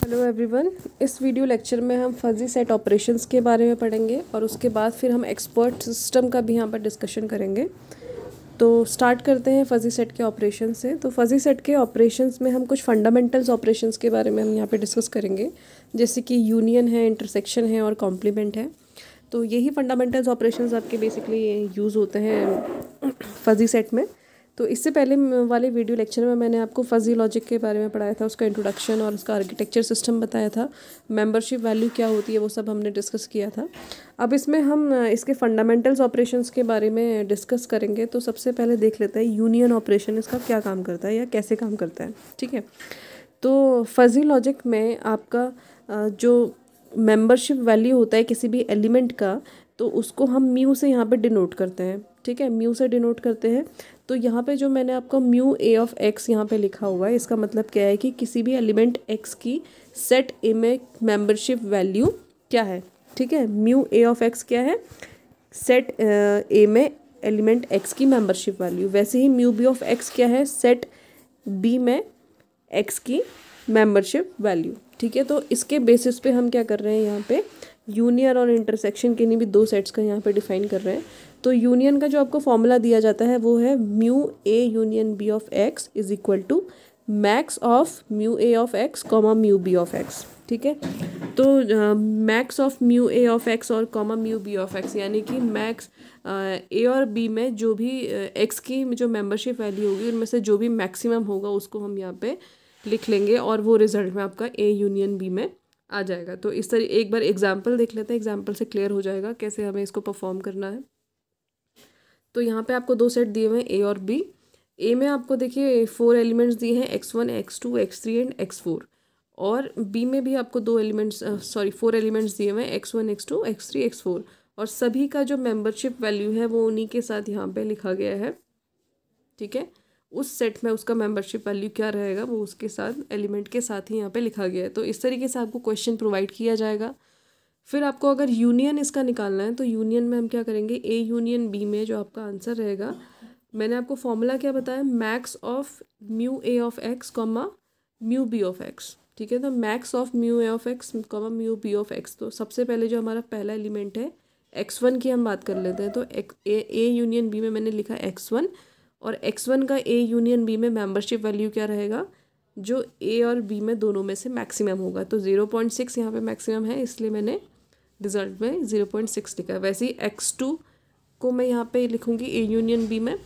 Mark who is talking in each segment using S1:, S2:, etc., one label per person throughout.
S1: Hello everyone. इस video lecture में हम फजी सेट ऑपरेशंस के बारे में पढ़ेंगे और उसके बाद फिर हम एक्सपर्ट सिस्टम का भी यहाँ पर डिस्कशन करेंगे। तो स्टार्ट करते हैं फजी सेट के ऑपरेशन से। तो फजी सेट के ऑपरेशंस में हम कुछ फंडामेंटल्स ऑपरेशंस के बारे में हम यहाँ पे डिस्कस करेंगे, जैसे कि यूनियन है, इंटरसेक्शन है और कॉम्प्लीमेंट है। तो यही फंडामेंटल्स ऑपरेशंस आपके बेसिकली यूज़ होते हैं फजी सेट में। तो इससे पहले वाले वीडियो लेक्चर में मैंने आपको फजी लॉजिक के बारे में पढ़ाया था, उसका इंट्रोडक्शन और उसका आर्किटेक्चर सिस्टम बताया था, मेंबरशिप वैल्यू क्या होती है वो सब हमने डिस्कस किया था। अब इसमें हम इसके फंडामेंटल्स ऑपरेशंस के बारे में डिस्कस करेंगे। तो सबसे पहले देख लेते हैं यूनियन ऑपरेशन, इसका क्या काम करता है या कैसे काम करता है। ठीक है, तो फजी लॉजिक में आपका जो मेंबरशिप वैल्यू होता है किसी भी एलिमेंट का, तो उसको हम म्यू से यहाँ पे डिनोट करते हैं। ठीक है, म्यू से डिनोट करते हैं। तो यहाँ पे जो मैंने आपको म्यू ए ऑफ एक्स यहाँ पे लिखा हुआ है, इसका मतलब क्या है कि किसी भी एलिमेंट एक्स की सेट ए में मेंबरशिप वैल्यू क्या है। ठीक है, म्यू ए ऑफ एक्स क्या है, सेट ए में एलिमेंट एक्स की मेंबरशिप वैल्यू। वैसे ही म्यू बी ऑफ एक्स क्या है, सेट बी में एक्स की मेंबरशिप वैल्यू। ठीक है, तो इसके बेसिस पे हम क्या कर रहे हैं, यहाँ पे यूनियन और इंटरसेक्शन के लिए भी दो सेट्स का यहाँ पे डिफाइन कर रहे हैं। तो यूनियन का जो आपको फॉर्मूला दिया जाता है वो है mu A union B of X is equal to max of mu A of x comma mu B of x. ठीक है, तो max of mu A of X और comma mu B of x, यानी कि max ए और B में जो भी एक्स की जो मेंबरशिप वैल्यू होगी उनमें से जो भी मैक्सिमम होगा उसको हम यहाँ पे लिख लेंगे और वो रिजल्ट में आपका ए यूनियन बी में आ जाएगा। तो इस तरह एक बार एग्जाम्पल देख लेते हैं, एग्जाम्पल से क्लियर हो जाएगा कैसे हमें इसको परफॉर्म करना है। तो यहाँ पे आपको दो सेट दिए हुए हैं ए और बी। ए में आपको देखिए 4 एलिमेंट्स दिए हैं, x1 x2 x3 and x4। और बी में भी आपको 4 एलिमेंट्स दिए हुए हैं, x1 x2 x3 x4। और सभी का जो मेंबरशिप वैल्यू है वो उन्हीं के साथ यहाँ पे लिखा गया है। ठीक है, उस सेट में उसका मेंबरशिप वैल्यू क्या रहेगा वो उसके साथ एलिमेंट के साथ ही यहाँ पे लिखा गया है। तो इस तरीके से आपको क्वेश्चन प्रोवाइड किया जाएगा। फिर आपको अगर यूनियन इसका निकालना है तो यूनियन में हम क्या करेंगे, ए यूनियन बी में जो आपका आंसर रहेगा, मैंने आपको फॉर्मूला क्या बताया, max of mu A of x comma mu B of x. ठीक है, तो max of mu A of x comma mu B of x. तो सबसे पहले जो हमारा पहला एलिमेंट है x1 की हम बात कर लेते हैं। तो ए यूनियन बी में मैंने लिखा x1, और x1 का ए यूनियन बी में मेंबरशिप वैल्यू क्या रहेगा, जो ए और बी में दोनों में से मैक्सिमम होगा। तो 0.6 यहाँ पे मैक्सिमम है, इसलिए मैंने रिजल्ट में 0.6 लिखा है। वैसे ही x2 को मैं यहाँ पे लिखूँगी ए यूनियन बी में।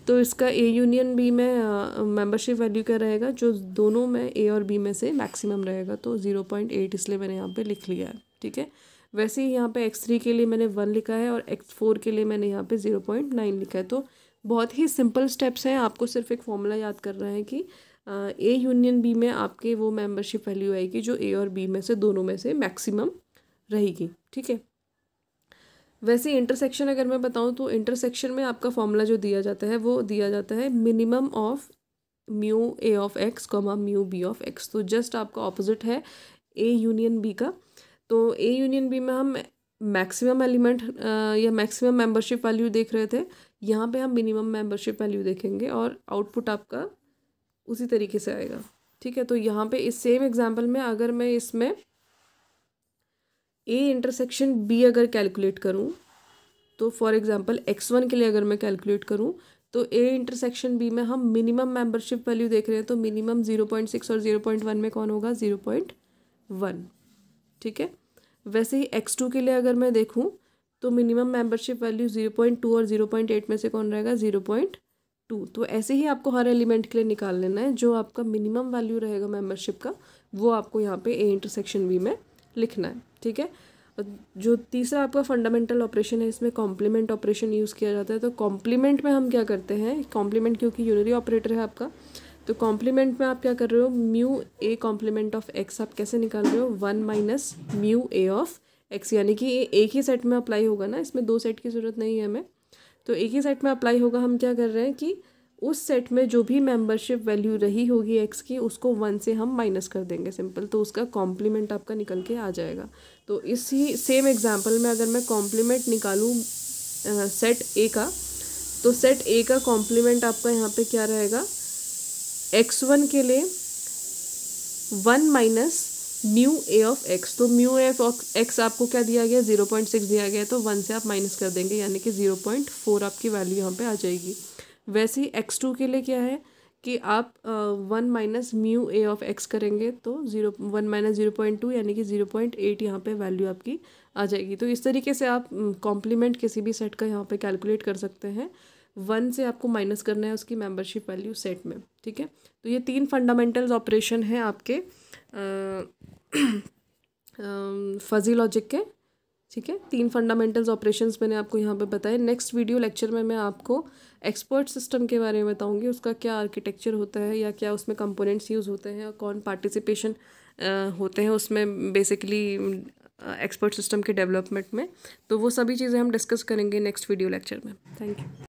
S1: तो इसका ए यूनियन बी में मेंबरशिप वैल्यू क्या रहेगा, जो दोनों में ए और बी में से मैक्सिमम रहेगा। तो 0.8 इसलिए मैंने यहाँ पे लिख लिया है। ठीक है, वैसे ही यहाँ पे x3 के लिए मैंने 1 लिखा है और x4 के लिए मैंने यहाँ पे 0.9 लिखा है। तो बहुत ही सिंपल स्टेप्स हैं, आपको सिर्फ एक फॉर्मूला याद करना है कि ए यूनियन बी में आपके वो मेंबरशिप वैल्यू आएगी जो ए और बी में से दोनों में से मैक्सिमम रहेगी। ठीक है, वैसे इंटरसेक्शन अगर मैं बताऊं तो इंटरसेक्शन में आपका फॉर्मूला जो दिया जाता है वो दिया जाता है minimum of mu A of x comma mu B of x. तो जस्ट आपका ऑपोजिट है ए यूनियन बी का। तो ए यूनियन बी में हम मैक्सिमम एलिमेंट या मैक्सिमम मेंबरशिप वैल्यू देख रहे थे, यहाँ पे हम मिनिमम मेंबरशिप वैल्यू देखेंगे और आउटपुट आपका उसी तरीके से आएगा। ठीक है, तो यहाँ पे इस सेम एग्जांपल में अगर मैं इसमें ए इंटरसेक्शन बी अगर कैलकुलेट करूँ, तो फॉर एग्जांपल x1 के लिए अगर मैं कैलकुलेट करूँ तो ए इंटरसेक्शन बी में हम मिनिमम मेंबरशिप वैल्यू देख रहे हैं। तो मिनिमम 0.6 और 0.1 में कौन होगा, 0.1। ठीक है, वैसे ही x2 के लिए अगर मैं देखूँ तो मिनिमम मेंबरशिप वैल्यू 0.2 और 0.8 में से कौन रहेगा, 0.2। तो ऐसे ही आपको हर एलिमेंट के लिए निकाल लेना है, जो आपका मिनिमम वैल्यू रहेगा मेंबरशिप का वो आपको यहाँ पे ए इंटरसेक्शन बी में लिखना है। ठीक है, जो तीसरा आपका फंडामेंटल ऑपरेशन है, इसमें कॉम्प्लीमेंट ऑपरेशन यूज़ किया जाता है। तो कॉम्प्लीमेंट में हम क्या करते हैं, कॉम्प्लीमेंट क्योंकि यूनरी ऑपरेटर है आपका, तो कॉम्प्लीमेंट में आप क्या कर रहे हो, mu A complement of x आप कैसे निकाल रहे हो, 1 minus mu A of x, यानी कि ये एक ही सेट में अप्लाई होगा ना, इसमें दो सेट की ज़रूरत नहीं है हमें, तो एक ही सेट में अप्लाई होगा। हम क्या कर रहे हैं कि उस सेट में जो भी मेंबरशिप वैल्यू रही होगी एक्स की उसको 1 से हम माइनस कर देंगे, सिंपल। तो उसका कॉम्प्लीमेंट आपका निकल के आ जाएगा। तो इसी सेम एग्जांपल में अगर मैं कॉम्प्लीमेंट निकालूँ सेट ए का, तो सेट ए का कॉम्प्लीमेंट आपका यहाँ पे क्या रहेगा, x1 के लिए 1 minus mu A of x. तो म्यू ए ऑफ एक्स आपको क्या दिया गया, 0.6 दिया गया है, तो 1 से आप माइनस कर देंगे, यानी कि 0.4 आपकी वैल्यू यहाँ पे आ जाएगी। वैसे ही x2 के लिए क्या है कि आप 1 minus mu A of x करेंगे तो 1 माइनस 0.2 यानी कि 0.8 यहाँ पे वैल्यू आपकी आ जाएगी। तो इस तरीके से आप कॉम्प्लीमेंट किसी भी सेट का यहाँ पे कैलकुलेट कर सकते हैं। 1 से आपको माइनस करना है उसकी मेंबरशिप वैल्यू सेट में, ठीक है। तो ये 3 फंडामेंटल्स ऑपरेशन हैं आपके फजी लॉजिक के, ठीक है। 3 फंडामेंटल्स ऑपरेशंस मैंने आपको यहाँ पे बताए। नेक्स्ट वीडियो लेक्चर में मैं आपको एक्सपर्ट सिस्टम के बारे में बताऊँगी, उसका क्या आर्किटेक्चर होता है या क्या उसमें कंपोनेंट्स यूज़ होते हैं और कौन पार्टिसिपेशन होते हैं उसमें बेसिकली एक्सपर्ट सिस्टम के डेवलपमेंट में। तो वो सभी चीज़ें हम डिस्कस करेंगे नेक्स्ट वीडियो लेक्चर में। Thank you.